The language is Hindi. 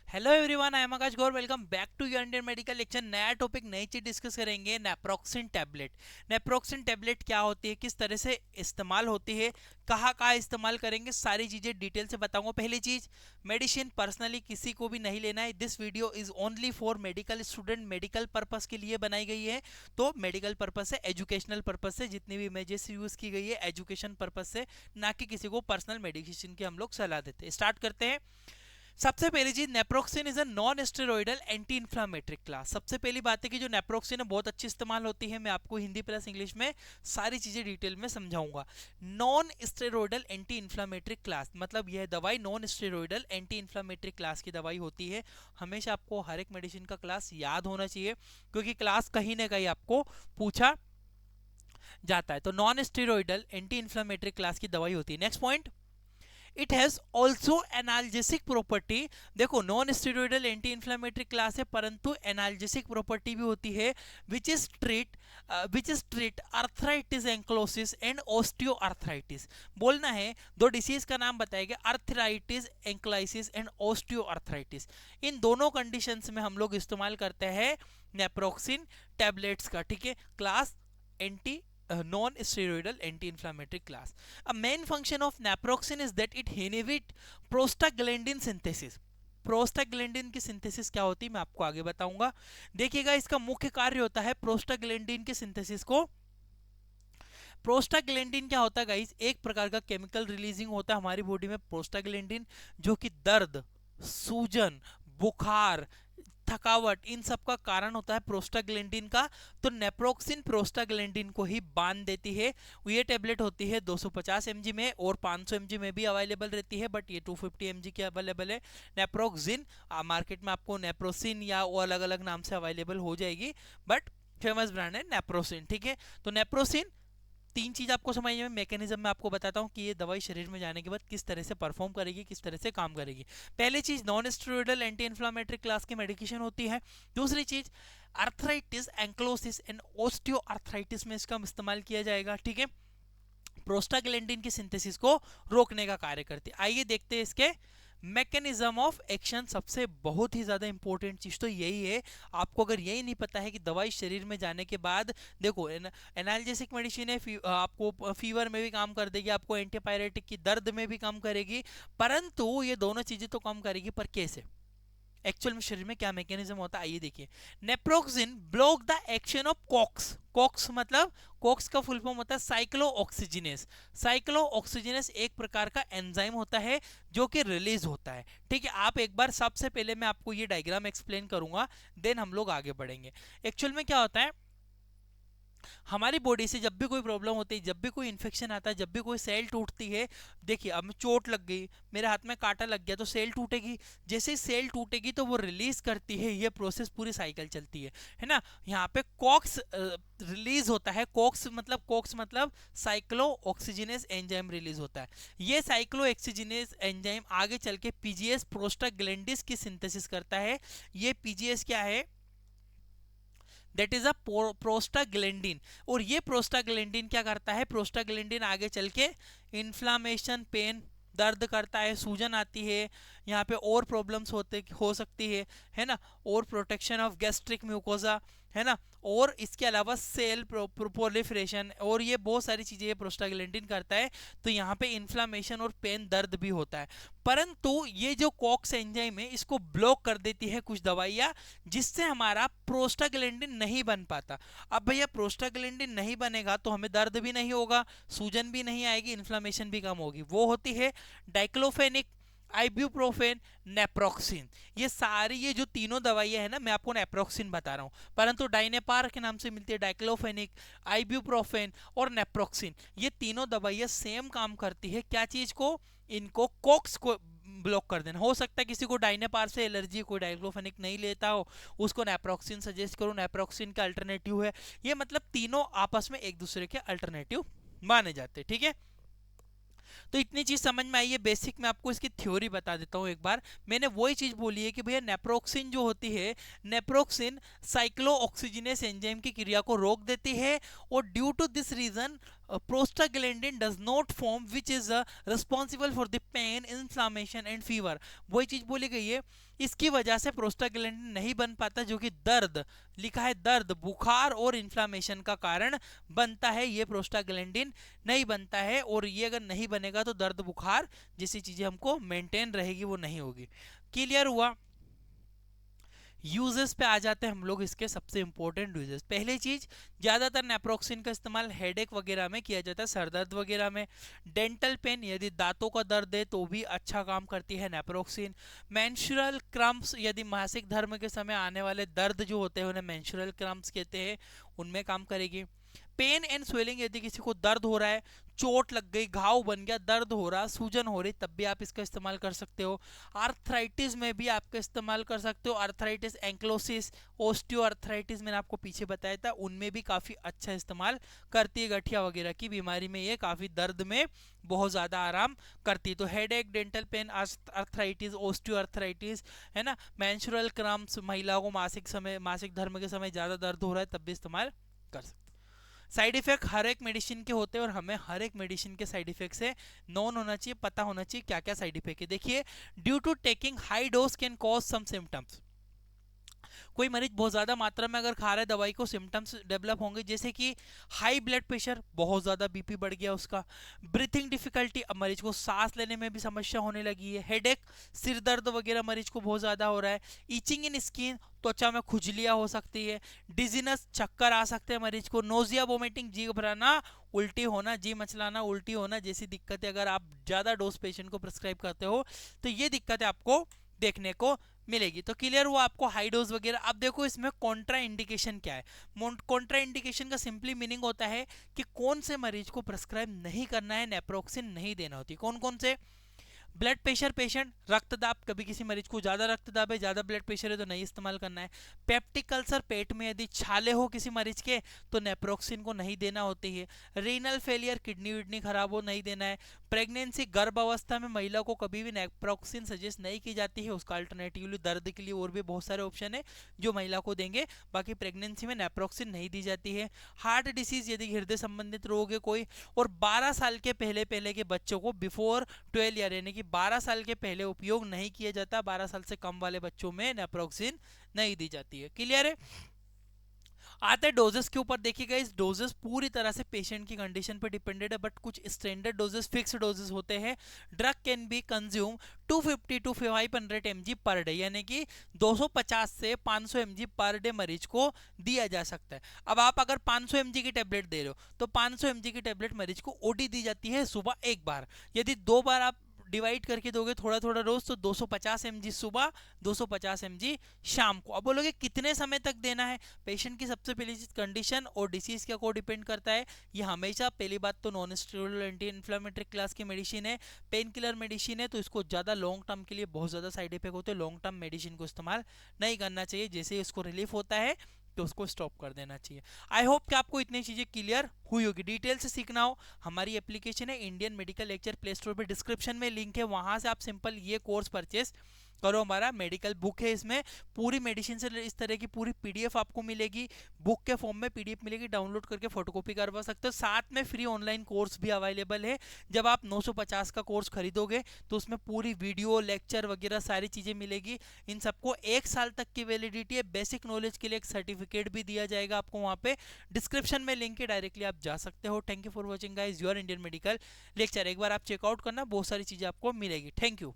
Hello everyone, I am Akash Gaur. Welcome back to your Indian medical lecture. नया टॉपिक, नई चीज डिस्कस करेंगे। Naproxen tablet. नेप्रोक्सिन टैबलेट क्या होती है, किस तरह से इस्तेमाल होती है, कहाँ कहाँ इस्तेमाल करेंगे, सारी चीजें डिटेल से बताऊंगा। पहली चीज, मेडिसिन पर्सनली किसी को भी नहीं लेना है। This video is only for medical student, medical purpose के लिए बनाई गई है। तो मेडिकल पर्पस से, एजुकेशनल पर्पस से, जितनी भी इमेजेस यूज की गई है एजुकेशन पर्पस से, ना कि किसी को पर्सनल मेडिकेशन की हम लोग सलाह देते हैं। स्टार्ट करते हैं। सबसे पहली चीज, naproxen is a non steroidal anti inflammatory class. सबसे पहली बात है कि जो नेप्रोक्सिन है बहुत अच्छी इस्तेमाल होती है। मैं आपको हिंदी प्लस इंग्लिश में सारी चीजें डिटेल में समझाऊंगा। Non steroidal anti inflammatory class मतलब यह दवाई non steroidal anti inflammatory class की दवाई होती है। हमेशा आपको हर एक मेडिसिन का क्लास याद होना चाहिए, क्योंकि क्लास कहीं ना कहीं आपको पूछा जाता है। तो non steroidal anti inflammatory class की दवाई होती है। Next point, it has also analgesic property. देखो, non steroidal anti inflammatory class है, परंतु एनाल्जेसिक प्रॉपर्टी भी होती है, which is treat arthritis ankylosis and osteoarthritis. बोलना है, दो डिसीज का नाम बताएगा, आर्थराइटिस एंक्लाइसिस एंड ऑस्टियोआर्थराइटिस। इन दोनों कंडीशंस में हम लोग इस्तेमाल करते हैं नेप्रोक्सिन टैबलेट्स का। ठीक है, class anti non-steroidal anti-inflammatory class. A main function of naproxen is that it inhibit prostaglandin synthesis. Prostaglandin की सिंथेसिस क्या होती है मैं आपको आगे बताऊंगा। देखिएगा, इसका मुख्य कार्य होता है प्रोस्टाग्लैंडिन की सिंथेसिस को। प्रोस्टाग्लैंडिन क्या होता है गाइस, एक प्रकार का केमिकल रिलीजिंग होता है हमारी बॉडी में प्रोस्टाग्लैंडिन, जो कि दर्द, सूजन, बुखार, थकावट, इन सब का कारण होता है प्रोस्टाग्लैंडिन का। तो नेप्रोक्सिन प्रोस्टाग्लैंडिन को ही बांध देती है। ये टेबलेट होती है 250 mg में और 500 mg में भी अवेलेबल रहती है, बट ये 250 mg की अवेलेबल है। नेप्रोक्सिन मार्केट में आपको नेप्रोसिन या वो अलग अलग नाम से अवेलेबल हो जाएगी, बट फेमस ब्रांड है नेप्रोसिन। ठीक है, तो नेप्रोसिन, तीन चीज आपको समझ में, मैकेनिज्म में आपको बताता हूँ कि ये दवाई शरीर में जाने के बाद किस तरह से परफॉर्म करेगी, किस तरह से काम करेगी। पहली चीज, non steroidal anti inflammatory class की मेडिकेशन होती है। दूसरी चीज, arthritis ankylosis and osteo arthritis में इसका इस्तेमाल किया जाएगा। ठीक है, प्रोस्टाग्लैंडिन की सिंथेसिस को रोकने का कार्य करती है। आइए देखते हैं इसके मैकेनिज्म ऑफ एक्शन। सबसे बहुत ही ज्यादा इंपॉर्टेंट चीज तो यही है। आपको अगर यही नहीं पता है कि दवाई शरीर में जाने के बाद, देखो एनाल्जेसिक मेडिसिन है, आपको फीवर में भी काम कर देगी, आपको एंटीपायरेटिक की दर्द में भी काम करेगी, परंतु ये दोनों चीजें तो काम करेगी, पर कैसे, एक्चुअल में शरीर में क्या मैकेनिज्म होता है, आइए देखिए। Naproxen block the action of COX. COX मतलब, कॉक्स का फुल फॉर्म होता है साइक्लो ऑक्सीजिनेस। साइक्लो ऑक्सीजिनेस एक प्रकार का एंजाइम होता है जो कि रिलीज होता है। ठीक है, आप एक बार, सबसे पहले मैं आपको ये डायग्राम एक्सप्लेन करूंगा, देन हम लोग आगे बढ़ेंगे। एक्चुअल में क्या होता है, हमारी बॉडी से जब भी कोई प्रॉब्लम होती है, जब भी कोई इन्फेक्शन आता है, जब भी कोई सेल टूटती है, देखिए अब चोट लग गई, मेरे हाथ में कांटा लग गया, तो सेल टूटेगी। जैसे ही सेल टूटेगी तो वो रिलीज करती है, ये प्रोसेस पूरी साइकिल चलती है ना। यहाँ पे कॉक्स रिलीज होता है। कॉक्स मतलब साइक्लो ऑक्सीजिनेस एंजाइम रिलीज होता है। ये साइक्लो ऑक्सीजिनेस एंजाइम आगे चल के पीजीएस प्रोस्टाग्लैंडिस की सिंथेसिस करता है। ये पीजीएस क्या है, दैट इज अ प्रोस्टाग्लैंडिन। और ये प्रोस्टाग्लैंडिन क्या करता है, प्रोस्टाग्लैंडिन आगे चल के इन्फ्लामेशन, पेन, दर्द करता है, सूजन आती है, यहाँ पे और प्रॉब्लम्स हो सकती है ना, और प्रोटेक्शन ऑफ गैस्ट्रिक म्यूकोजा, है ना, और इसके अलावा सेल प्रोलिफरेशन, और ये बहुत सारी चीजें ये प्रोस्टाग्लैंडिन करता है। तो यहाँ पे इन्फ्लामेशन और पेन, दर्द भी होता है। परंतु ये जो कॉक्स एंजाइम है, इसको ब्लॉक कर देती है कुछ दवाइयाँ, जिससे हमारा प्रोस्टाग्लैंडिन नहीं बन पाता। अब भैया प्रोस्टाग्लैंडिन नहीं बनेगा तो हमें दर्द भी नहीं होगा, सूजन भी नहीं आएगी, इन्फ्लामेशन भी कम होगी। वो होती है डाइक्लोफेनिक, आइब्यूप्रोफेन, नेप्रोक्सिन। ये सारी, ये जो तीनों दवाइयां है ना, मैं आपको नेप्रोक्सिन बता रहा हूँ, परंतु डाइनेपार के नाम से मिलती है डाइक्लोफेनिक, आइब्यूप्रोफेन और नेप्रोक्सिन। ये तीनों दवाइयां सेम काम करती है, क्या चीज को, इनको कॉक्स को ब्लॉक कर देना। हो सकता है किसी को डाइनेपार से एलर्जी, कोई डाइक्लोफेनिक नहीं लेता हो, उसको नेप्रोक्सिन सजेस्ट करो, नेप्रोक्सिन का अल्टरनेटिव है ये। मतलब तीनों आपस में एक दूसरे के अल्टरनेटिव माने जाते हैं। ठीक है, तो इतनी चीज समझ में आई है। बेसिक में आपको इसकी थ्योरी बता देता हूँ एक बार। मैंने वही चीज बोली है कि भैया नेप्रोक्सिन जो होती है, नेप्रोक्सिन साइक्लो ऑक्सीजिनेस एंजाइम की क्रिया को रोक देती है, और due to this reason prostaglandin does not form which is responsible for the pain, inflammation and fever. वही चीज बोली गई है, इसकी वजह से प्रोस्टाग्लैंडिन नहीं बन पाता जो कि दर्द, लिखा है दर्द, बुखार और इन्फ्लामेशन का कारण बनता है। ये प्रोस्टाग्लैंडिन नहीं बनता है, और ये अगर नहीं बनेगा तो दर्द बुखार जैसी चीजें हमको मेंटेन रहेगी, वो नहीं होगी। क्लियर हुआ? यूजेस पे आ जाते हैं हम लोग, इसके सबसे इंपॉर्टेंट यूजेस। पहली चीज, ज्यादातर नेप्रोक्सिन का इस्तेमाल हेडेक वगैरह में किया जाता है, सरदर्द वगैरह में। डेंटल पेन, यदि दांतों का दर्द है तो भी अच्छा काम करती है नेप्रोक्सिन। मेंस्ट्रुअल क्रम्प्स, यदि मासिक धर्म के समय आने वाले दर्द जो होते हैं उन्हें मेंस्ट्रुअल क्रम्प्स कहते हैं, उनमें काम करेगी। पेन एंड स्वेलिंग, यदि किसी को दर्द हो रहा है, चोट लग गई, घाव बन गया, दर्द हो रहा, सूजन हो रही, तब भी आप इसका इस्तेमाल कर सकते हो। आर्थराइटिस में भी आपका इस्तेमाल कर सकते हो। आर्थराइटिस, एंक्लोसिस, ओस्टियो आर्थराइटिस मैंने आपको पीछे बताया था, उनमें भी काफी अच्छा इस्तेमाल करती है। गठिया वगैरह की बीमारी में ये काफी दर्द में बहुत ज्यादा आराम करती है। तो हेड एक, dental pen, arthritis, osteo arthritis, है ना, मेंस्ट्रुअल क्रम्प्स, महिलाओं को मासिक धर्म के समय ज्यादा दर्द हो रहा है तब भी इस्तेमाल कर सकते। साइड इफेक्ट हर एक मेडिसिन के होते हैं, और हमें हर एक मेडिसिन के साइड इफेक्ट से नॉन होना चाहिए, पता होना चाहिए क्या क्या साइड इफेक्ट है। देखिए, due to taking high dose can cause some symptoms. कोई मरीज बहुत ज्यादा मात्रा में अगर खा रहा है दवाई को, सिम्टम्स डेवलप होंगे, जैसे कि हाई ब्लड प्रेशर, बहुत ज्यादा बीपी बढ़ गया उसका। ब्रीथिंग डिफिकल्टी, अब मरीज को सांस लेने में भी समस्या होने लगी है। हेडेक, सिर दर्द वगैरह मरीज को बहुत ज्यादा हो रहा है। इचिंग इन स्किन, त्वचा में खुजलियां हो सकती है। डिजीनेस, चक्कर आ सकते हैं मरीज को। नोजिया, वोमिटिंग, जी घबराना, उल्टी होना, जी मचलाना, उल्टी होना जैसी दिक्कतें अगर आप ज्यादा डोज पेशेंट को प्रिस्क्राइब करते हो तो ये दिक्कतें आपको देखने को मिलेगी। तो क्लियर हुआ आपको हाई डोज वगैरह। अब देखो इसमें कॉन्ट्रा इंडिकेशन क्या है। कॉन्ट्रा इंडिकेशन का सिंपली मीनिंग होता है कि कौन से मरीज को प्रिस्क्राइब नहीं करना है, नेप्रोक्सिन नहीं देना होती। कौन कौन से? ब्लड प्रेशर पेशेंट, रक्तदाब, कभी किसी मरीज को ज्यादा रक्तदाब है, ज्यादा ब्लड प्रेशर है तो नहीं इस्तेमाल करना है। पेप्टिक अल्सर, पेट में यदि छाले हो किसी मरीज के तो नेप्रोक्सिन को नहीं देना होती है। रीनल फेलियर, किडनी विडनी खराब हो, नहीं देना है। प्रेगनेंसी, गर्भ अवस्था में महिला को कभी भी नेप्रोक्सिन सजेस्ट नहीं की जाती है, उसका अल्टरनेटिवली दर्द के लिए और भी बहुत सारे ऑप्शन है जो महिला को देंगे, बाकी प्रेगनेंसी में नेप्रोक्सिन नहीं दी जाती है। हार्ट डिसीज, यदि हृदय संबंधित रोग है कोई, और 12 साल के पहले पहले के बच्चों को बिफोर 12 ईयर यानी कि 12 साल के पहले उपयोग नहीं किया जाता। 12 साल से कम वाले बच्चों में नेप्रोक्सिन नहीं दी जाती है। क्लियर है? आते हैं डोजेस के ऊपर। देखिएगा, इस डोजेस पूरी तरह से पेशेंट की कंडीशन पर डिपेंडेड है, बट कुछ स्टैंडर्ड डोजेस, फिक्स डोजेस होते हैं। Drug can be consume 250 to 500 mg per day, यानी कि 250 से 500 mg पर डे मरीज को दिया जा सकता है। अब आप अगर 500 mg की टेबलेट दे रहे हो तो 500 mg की टेबलेट मरीज को ओडी दी जाती है सुबह एक बार। यदि 2 बार आप डिवाइड करके दोगे थोड़ा थोड़ा रोज तो 250 mg सुबह, 250 mg शाम को। अब बोलोगे कितने समय तक देना है? पेशेंट की सबसे पहली चीज कंडीशन और डिसीज के ऊपर डिपेंड करता है। ये हमेशा, पहली बात तो non steroidal anti inflammatory class की मेडिसिन है, पेन किलर मेडिसिन है, तो इसको ज्यादा लॉन्ग टर्म के लिए बहुत ज्यादा साइड इफेक्ट होते हैं, लॉन्ग टर्म मेडिसिन को इस्तेमाल नहीं करना चाहिए। जैसे इसको रिलीफ होता है तो उसको स्टॉप कर देना चाहिए। आई होप कि आपको इतनी चीजें क्लियर हुई होगी। डिटेल से सीखना हो, हमारी एप्लीकेशन है Indian medical lecture, play store पे डिस्क्रिप्शन में लिंक है, वहां से आप सिंपल ये कोर्स परचेस करो। हमारा मेडिकल बुक है, इसमें पूरी मेडिसिन से इस तरह की पूरी पीडीएफ आपको मिलेगी, बुक के फॉर्म में पीडीएफ मिलेगी, डाउनलोड करके फोटोकॉपी करवा सकते हो। साथ में फ्री ऑनलाइन कोर्स भी अवेलेबल है। जब आप 950 का कोर्स खरीदोगे तो उसमें पूरी वीडियो, लेक्चर वगैरह सारी चीजें मिलेगी। इन सबको 1 साल तक की वैलिडिटी है। बेसिक नॉलेज के लिए एक सर्टिफिकेट भी दिया जाएगा आपको, वहां पे डिस्क्रिप्शन में लिंक है, डायरेक्टली आप जा सकते हो। Thank you for watching guys, your Indian medical lecture. एक बार आप चेकआउट करना, बहुत सारी चीजें आपको मिलेगी। Thank you.